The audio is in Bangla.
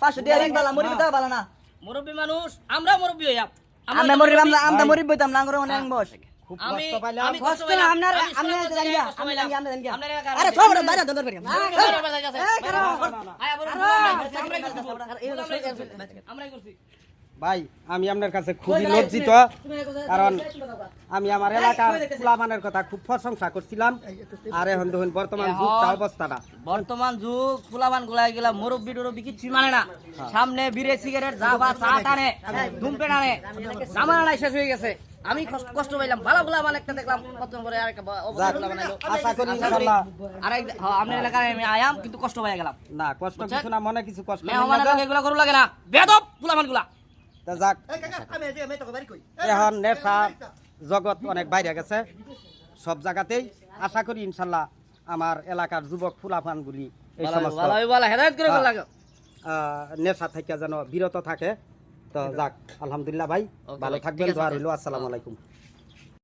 500 টাকা রিং বালা মুরব্বি তো বালা না মুরব্বী মানুষ আমরা মুরব্বী হইয়া আমরা মুরব্বি বইতাম না করে অনেক বস খুব আমি কষ্ট পাইলাম আমি কষ্ট পাইলাম। আপনার আমি আপনি কষ্ট জানি পাইলাম, না কষ্ট আপনি পাইলাম। জানি না আপনার এলাকার আরে আমি- ছোট বাইরে দন্দর করি আমরাই করছি ভাই আমি আপনার কাছে খুবই লজ্জিত কারণ আমি আমার এলাকার ফুলামানের কথা খুব প্রশংসা করছিলাম আর এখন দেখুন বর্তমান যুগটা অবস্থাটা বর্তমান যুগ ফুলাবান গুলা গেলা মুরব্বী টুরব্বী কিচ্ছু মানে না সামনে বিড়ে সিগারেট জাবা চা টানে ধূমপে টানে জামানা নাই শেষ হয়ে গেছে আমি কষ্ট পাইলাম ভালো ফুলাবান একটা দেখলাম কত করে আরেকটা অবস্থা বানাইলো আশা করি ইনশাআল্লাহ আরেক আপনার এলাকায় আমি আয়াম কিন্তু কষ্ট পাই গেলাম না কষ্ট কিছু না মনে কিছু কষ্ট নেই মেহমান না। এগুলো করু লাগে না বেদব ফুলাবান গুলা তা যাক এখন নেশা জগৎ অনেক বাইরে গেছে সব জায়গাতেই আশা করি ইনশাল্লাহ আমার এলাকার যুবক ফুলাফানগুলি এই সমস্ত ভালো হেদায়েত করে লাগে নেশা থেকে যেন বিরত থাকে তো যাক আলহামদুলিল্লাহ ভাই ভালো থাকবেন ঠিক আছে, দোয়া রইল আসসালামু আলাইকুম